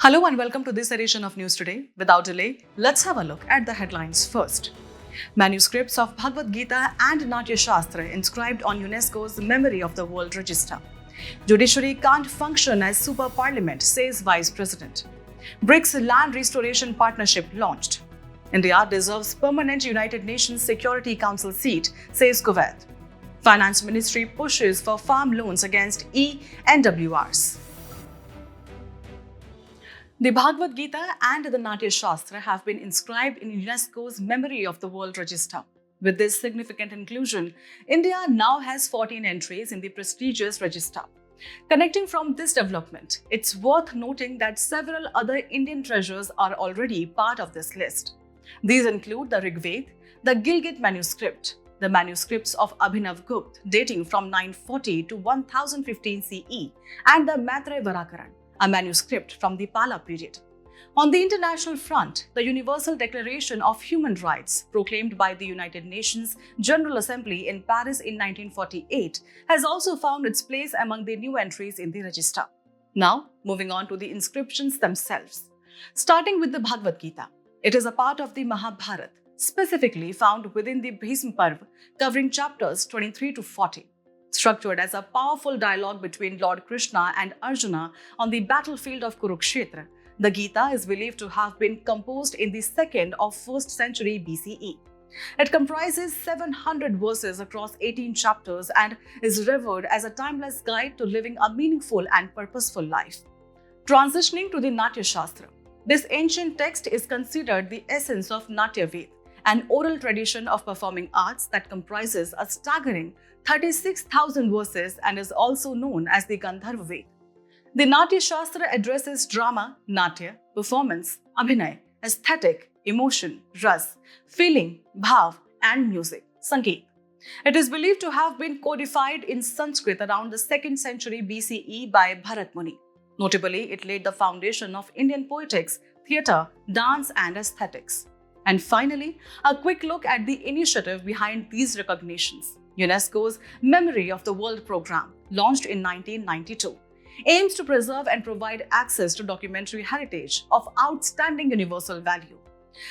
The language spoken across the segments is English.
Hello and welcome to this edition of News Today. Without delay, let's have a look at the headlines first. Manuscripts of Bhagavad Gita and Natyashastra inscribed on UNESCO's Memory of the World Register. Judiciary can't function as super parliament, says Vice President. BRICS Land Restoration Partnership launched. India deserves permanent United Nations Security Council seat, says Kuwait. Finance Ministry pushes for farm loans against E-NWRs. The Bhagavad Gita and the Natyashastra have been inscribed in UNESCO's Memory of the World Register. With this significant inclusion, India now has 14 entries in the prestigious register. Connecting from this development, it's worth noting that several other Indian treasures are already part of this list. These include the Rig Veda, the Gilgit manuscript, the manuscripts of Abhinav Gupta dating from 940 to 1015 CE, and the Maitreya Varakaran, a manuscript from the Pala period. On the international front, the Universal Declaration of Human Rights, proclaimed by the United Nations General Assembly in Paris in 1948, has also found its place among the new entries in the register. Now, moving on to the inscriptions themselves. Starting with the Bhagavad Gita, it is a part of the Mahabharata, specifically found within the Bhisma Parva, covering chapters 23 to 40. Structured as a powerful dialogue between Lord Krishna and Arjuna on the battlefield of Kurukshetra, the Gita is believed to have been composed in the 2nd or 1st century BCE. It comprises 700 verses across 18 chapters and is revered as a timeless guide to living a meaningful and purposeful life. Transitioning to the Natyashastra, this ancient text is considered the essence of Natya Veda, an oral tradition of performing arts that comprises a staggering 36,000 verses and is also known as the Gandharva Veda. The Natyashastra addresses drama, natya, performance, abhinay, aesthetic, emotion, ras, feeling, bhav, and music, sangeet. It is believed to have been codified in Sanskrit around the 2nd century BCE by Bharat Muni. Notably, it laid the foundation of Indian poetics, theatre, dance, and aesthetics. And finally, a quick look at the initiative behind these recognitions. UNESCO's Memory of the World program, launched in 1992, aims to preserve and provide access to documentary heritage of outstanding universal value.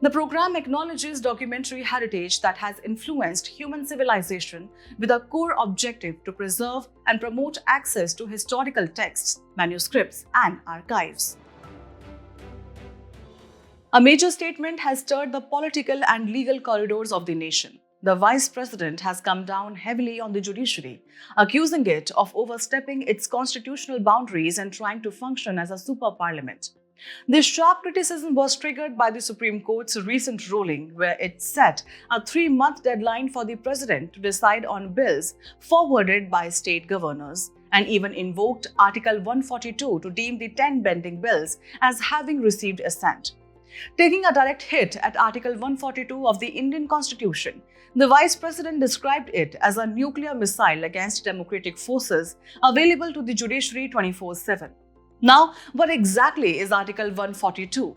The program acknowledges documentary heritage that has influenced human civilization with a core objective to preserve and promote access to historical texts, manuscripts, and archives. A major statement has stirred the political and legal corridors of the nation. The Vice President has come down heavily on the judiciary, accusing it of overstepping its constitutional boundaries and trying to function as a super parliament. This sharp criticism was triggered by the Supreme Court's recent ruling, where it set a 3-month deadline for the President to decide on bills forwarded by state governors, and even invoked Article 142 to deem the 10 pending bills as having received assent. Taking a direct hit at Article 142 of the Indian Constitution, the Vice President described it as a nuclear missile against democratic forces available to the judiciary 24/7. Now, what exactly is Article 142?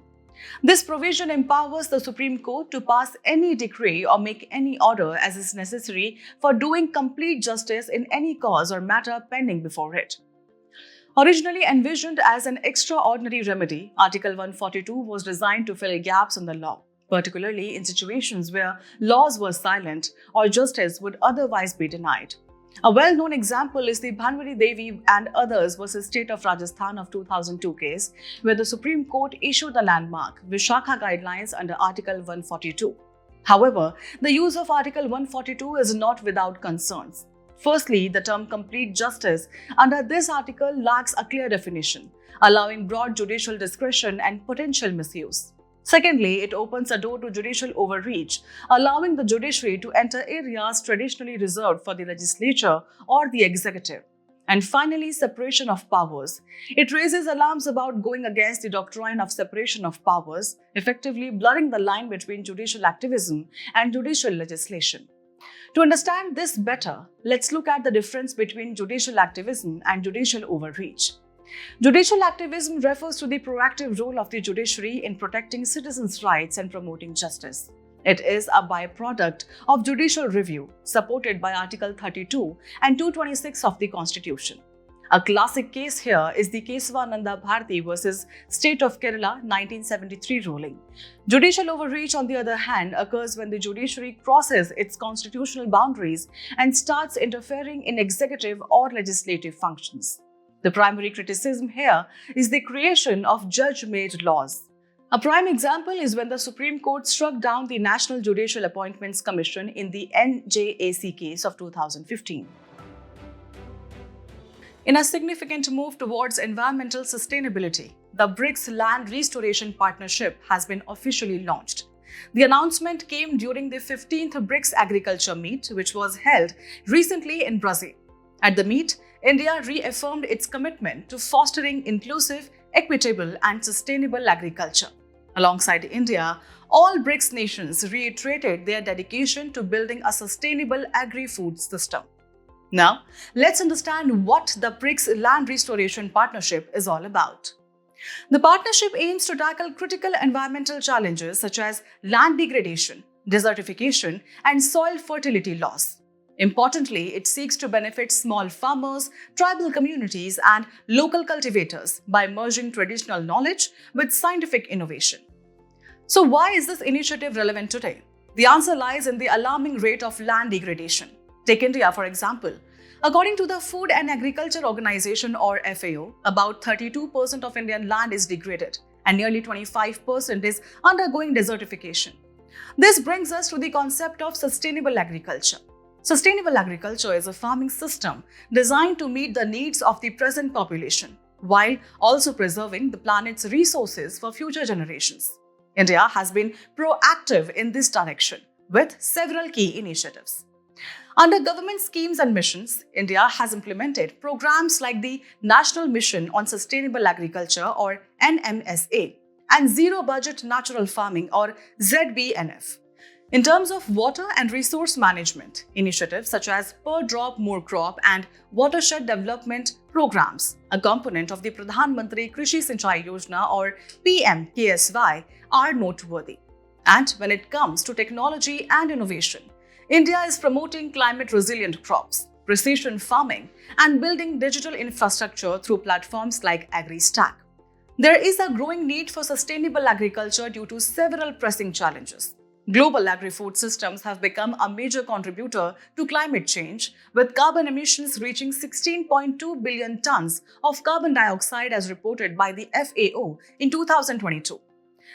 This provision empowers the Supreme Court to pass any decree or make any order as is necessary for doing complete justice in any cause or matter pending before it. Originally envisioned as an extraordinary remedy, Article 142 was designed to fill gaps in the law, particularly in situations where laws were silent or justice would otherwise be denied. A well-known example is the Bhanwari Devi and others versus State of Rajasthan of 2002 case, where the Supreme Court issued the landmark Vishakha guidelines under Article 142. However, the use of Article 142 is not without concerns. Firstly, the term complete justice under this article lacks a clear definition, allowing broad judicial discretion and potential misuse. Secondly, it opens a door to judicial overreach, allowing the judiciary to enter areas traditionally reserved for the legislature or the executive. And finally, separation of powers. It raises alarms about going against the doctrine of separation of powers, effectively blurring the line between judicial activism and judicial legislation. To understand this better, let's look at the difference between judicial activism and judicial overreach. Judicial activism refers to the proactive role of the judiciary in protecting citizens' rights and promoting justice. It is a byproduct of judicial review, supported by Article 32 and 226 of the Constitution. A classic case here is the Kesavananda Bharati versus State of Kerala 1973 ruling. Judicial overreach, on the other hand, occurs when the judiciary crosses its constitutional boundaries and starts interfering in executive or legislative functions. The primary criticism here is the creation of judge-made laws. A prime example is when the Supreme Court struck down the National Judicial Appointments Commission in the NJAC case of 2015. In a significant move towards environmental sustainability, the BRICS Land Restoration Partnership has been officially launched. The announcement came during the 15th BRICS Agriculture Meet, which was held recently in Brazil. At the meet, India reaffirmed its commitment to fostering inclusive, equitable, and sustainable agriculture. Alongside India, all BRICS nations reiterated their dedication to building a sustainable agri-food system. Now, let's understand what the BRICS Land Restoration Partnership is all about. The partnership aims to tackle critical environmental challenges such as land degradation, desertification, and soil fertility loss. Importantly, it seeks to benefit small farmers, tribal communities, and local cultivators by merging traditional knowledge with scientific innovation. So, why is this initiative relevant today? The answer lies in the alarming rate of land degradation. Take India, for example. According to the Food and Agriculture Organization, or FAO, about 32% of Indian land is degraded and nearly 25% is undergoing desertification. This brings us to the concept of sustainable agriculture. Sustainable agriculture is a farming system designed to meet the needs of the present population, while also preserving the planet's resources for future generations. India has been proactive in this direction with several key initiatives. Under government schemes and missions, India has implemented programs like the National Mission on Sustainable Agriculture, or NMSA, and Zero Budget Natural Farming, or ZBNF. In terms of water and resource management, initiatives such as Per Drop More Crop and Watershed Development Programs, a component of the Pradhan Mantri Krishi Sinchai Yojana, or PMKSY, are noteworthy. And when it comes to technology and innovation, India is promoting climate-resilient crops, precision farming, and building digital infrastructure through platforms like AgriStack. There is a growing need for sustainable agriculture due to several pressing challenges. Global agri-food systems have become a major contributor to climate change, with carbon emissions reaching 16.2 billion tons of carbon dioxide as reported by the FAO in 2022.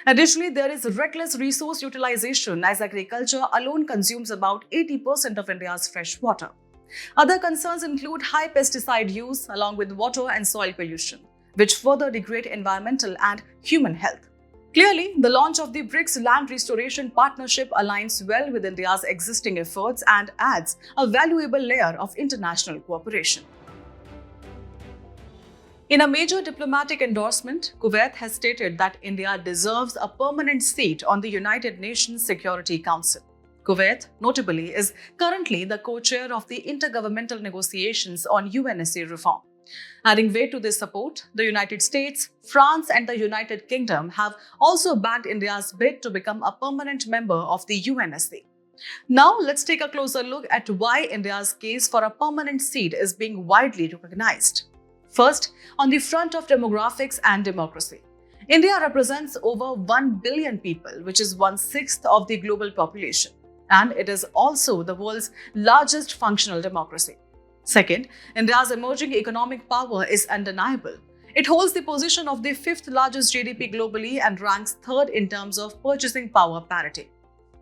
Additionally, there is reckless resource utilization, as agriculture alone consumes about 80% of India's fresh water. Other concerns include high pesticide use along with water and soil pollution, which further degrade environmental and human health. Clearly, the launch of the BRICS Land Restoration Partnership aligns well with India's existing efforts and adds a valuable layer of international cooperation. In a major diplomatic endorsement, Kuwait has stated that India deserves a permanent seat on the United Nations Security Council. Kuwait, notably, is currently the co-chair of the Intergovernmental Negotiations on UNSC reform. Adding weight to this support, the United States, France, and the United Kingdom have also backed India's bid to become a permanent member of the UNSC. Now, let's take a closer look at why India's case for a permanent seat is being widely recognized. First, on the front of demographics and democracy. India represents over 1 billion people, which is 1/6 of the global population, and it is also the world's largest functional democracy. Second, India's emerging economic power is undeniable. It holds the position of the 5th largest GDP globally and ranks 3rd in terms of purchasing power parity.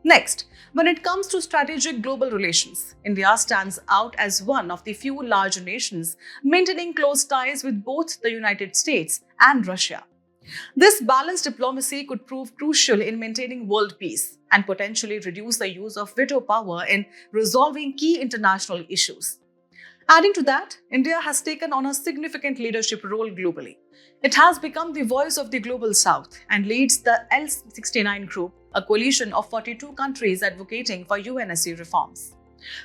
Next, when it comes to strategic global relations, India stands out as one of the few large nations maintaining close ties with both the United States and Russia. This balanced diplomacy could prove crucial in maintaining world peace and potentially reduce the use of veto power in resolving key international issues. Adding to that, India has taken on a significant leadership role globally. It has become the voice of the Global South and leads the L69 group, a coalition of 42 countries advocating for UNSC reforms.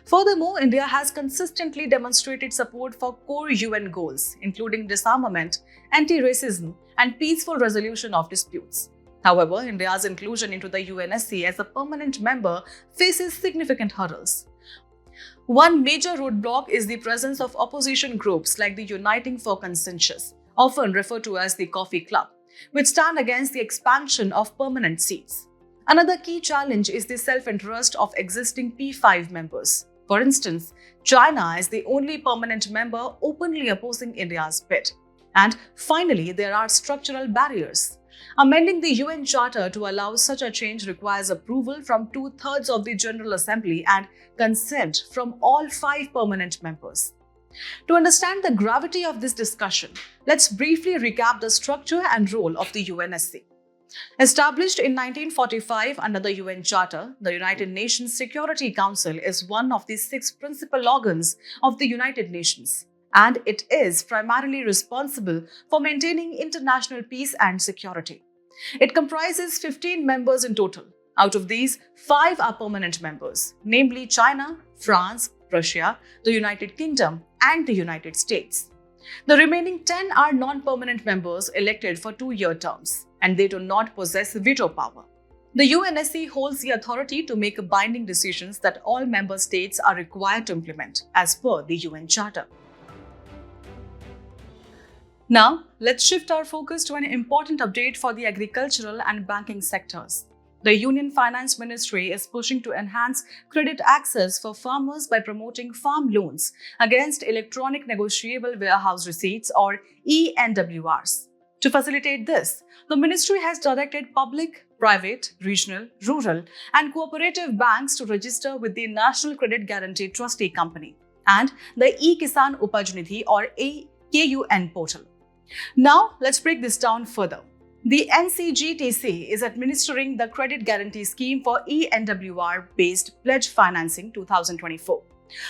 Furthermore, India has consistently demonstrated support for core UN goals, including disarmament, anti-racism, and peaceful resolution of disputes. However, India's inclusion into the UNSC as a permanent member faces significant hurdles. One major roadblock is the presence of opposition groups like the Uniting for Consensus, often referred to as the Coffee Club, which stand against the expansion of permanent seats. Another key challenge is the self-interest of existing P5 members. For instance, China is the only permanent member openly opposing India's bid. And finally, there are structural barriers. Amending the UN Charter to allow such a change requires approval from 2/3 of the General Assembly and consent from all 5 permanent members. To understand the gravity of this discussion, let's briefly recap the structure and role of the UNSC. Established in 1945 under the UN Charter, the United Nations Security Council is one of the 6 principal organs of the United Nations, and it is primarily responsible for maintaining international peace and security. It comprises 15 members in total. Out of these, 5 are permanent members, namely China, France, Russia, the United Kingdom, and the United States. The remaining 10 are non-permanent members elected for 2-year terms, and they do not possess veto power. The UNSC holds the authority to make binding decisions that all member states are required to implement, as per the UN Charter. Now, let's shift our focus to an important update for the agricultural and banking sectors. The Union Finance Ministry is pushing to enhance credit access for farmers by promoting farm loans against electronic negotiable warehouse receipts or E-NWRs. To facilitate this, the ministry has directed public, private, regional, rural, and cooperative banks to register with the National Credit Guarantee Trustee Company and the E-Kisan Upaj Nidhi or KUN portal. Now, let's break this down further. The NCGTC is administering the Credit Guarantee Scheme for E-NWR-based Pledge Financing 2024.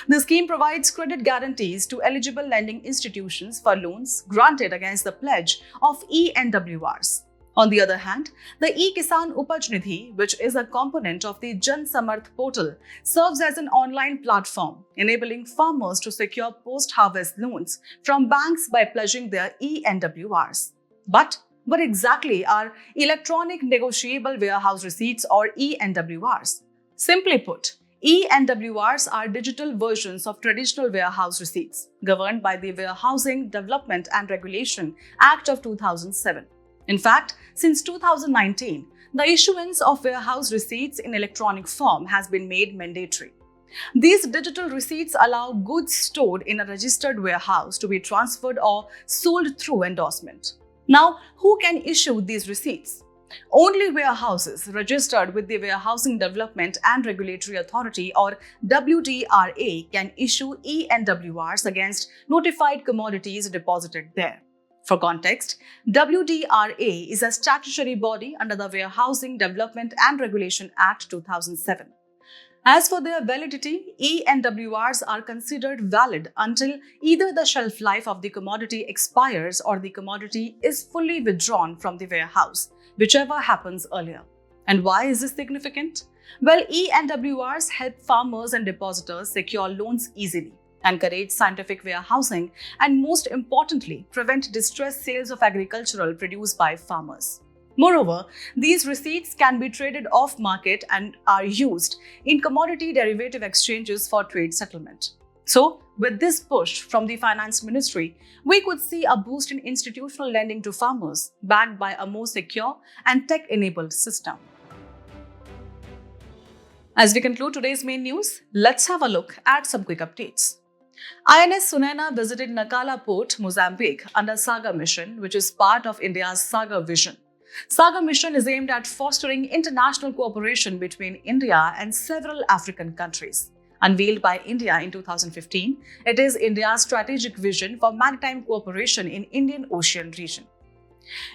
The scheme provides credit guarantees to eligible lending institutions for loans granted against the pledge of E-NWRs. On the other hand, the E-Kisan Upaj Nidhi, which is a component of the Jan Samarth portal, serves as an online platform enabling farmers to secure post-harvest loans from banks by pledging their E-NWRs. But what exactly are electronic negotiable warehouse receipts or E-NWRs? Simply put, E-NWRs are digital versions of traditional warehouse receipts governed by the Warehousing Development and Regulation Act of 2007. In fact, since 2019, the issuance of warehouse receipts in electronic form has been made mandatory. These digital receipts allow goods stored in a registered warehouse to be transferred or sold through endorsement. Now, who can issue these receipts? Only warehouses registered with the Warehousing Development and Regulatory Authority or WDRA can issue E-NWRs against notified commodities deposited there. For context, WDRA is a statutory body under the Warehousing Development and Regulation Act 2007. As for their validity, E-NWRs are considered valid until either the shelf life of the commodity expires or the commodity is fully withdrawn from the warehouse, whichever happens earlier. And why is this significant? Well, E-NWRs help farmers and depositors secure loans easily, encourage scientific warehousing, and most importantly, prevent distressed sales of agricultural produce by farmers. Moreover, these receipts can be traded off-market and are used in commodity derivative exchanges for trade settlement. So, with this push from the Finance Ministry, we could see a boost in institutional lending to farmers, backed by a more secure and tech-enabled system. As we conclude today's main news, let's have a look at some quick updates. INS Sunena visited Nacala Port, Mozambique under Saga Mission, which is part of India's Saga Vision. Saga Mission is aimed at fostering international cooperation between India and several African countries. Unveiled by India in 2015, it is India's strategic vision for maritime cooperation in Indian Ocean region.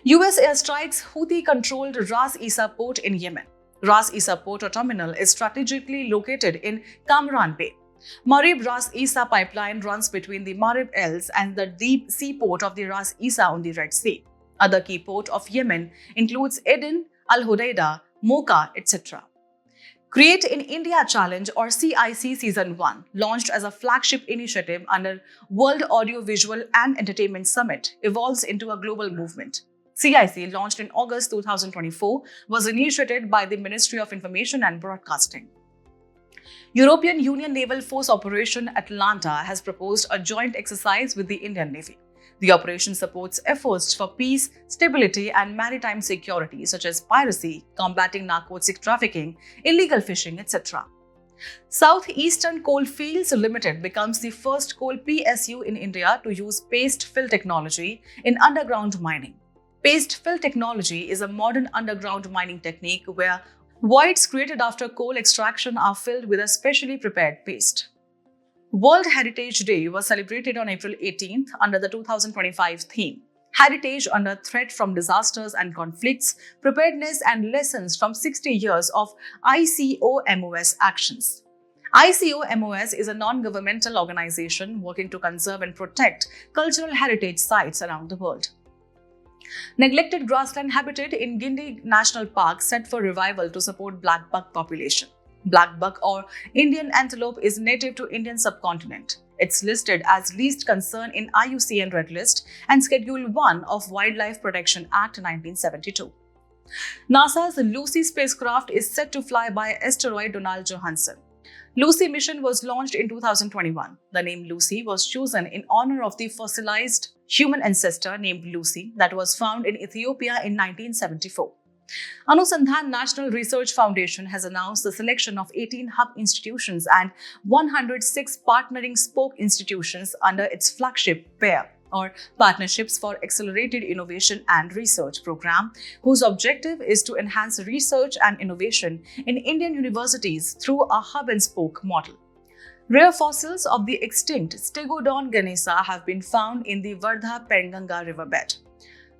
US airstrikes Houthi-controlled Ras Isa port in Yemen. Ras Isa port or terminal is strategically located in Kamran Bay. Marib Ras Isa pipeline runs between the Marib Els and the deep seaport of the Ras Isa on the Red Sea. Other key ports of Yemen includes Aden, Al Hodeida, Mocha, etc. Create in India Challenge or CIC Season 1, launched as a flagship initiative under World Audiovisual and Entertainment Summit, evolves into a global movement. CIC, launched in August 2024, was initiated by the Ministry of Information and Broadcasting. European Union Naval Force Operation Atlanta has proposed a joint exercise with the Indian Navy. The operation supports efforts for peace, stability, and maritime security, such as piracy, combating narcotic trafficking, illegal fishing, etc. Southeastern Coalfields Limited becomes the first coal PSU in India to use paste fill technology in underground mining. Paste fill technology is a modern underground mining technique where voids created after coal extraction are filled with a specially prepared paste. World Heritage Day was celebrated on April 18th under the 2025 theme, Heritage Under Threat from Disasters and Conflicts, Preparedness and Lessons from 60 Years of ICOMOS Actions. ICOMOS is a non-governmental organization working to conserve and protect cultural heritage sites around the world. Neglected grassland habitat in Gindi National Park set for revival to support black buck population. Black buck or Indian antelope is native to Indian subcontinent. It's listed as least concern in IUCN Red List and Schedule 1 of Wildlife Protection Act 1972. NASA's Lucy spacecraft is set to fly by asteroid Donald Johanson. Lucy mission was launched in 2021. The name Lucy was chosen in honor of the fossilized human ancestor named Lucy that was found in Ethiopia in 1974. Anusandhan National Research Foundation has announced the selection of 18 hub institutions and 106 partnering spoke institutions under its flagship PAIR, or Partnerships for Accelerated Innovation and Research program, whose objective is to enhance research and innovation in Indian universities through a hub and spoke model. Rare fossils of the extinct Stegodon ganesa have been found in the Wardha-Penganga riverbed.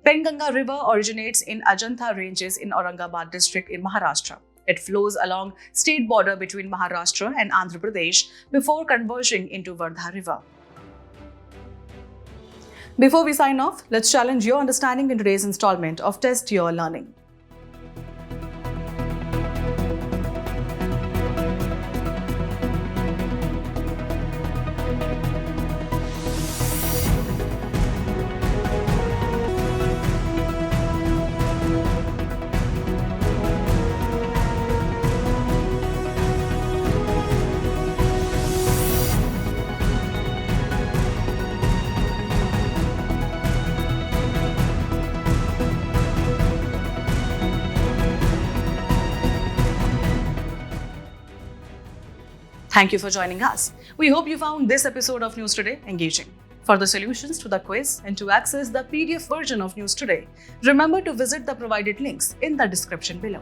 Penganga River originates in Ajanta Ranges in Aurangabad district in Maharashtra. It flows along state border between Maharashtra and Andhra Pradesh before converging into Wardha River. Before we sign off, let's challenge your understanding in today's installment of Test Your Learning. Thank you for joining us. We hope you found this episode of News Today engaging. For the solutions to the quiz and to access the PDF version of News Today, remember to visit the provided links in the description below.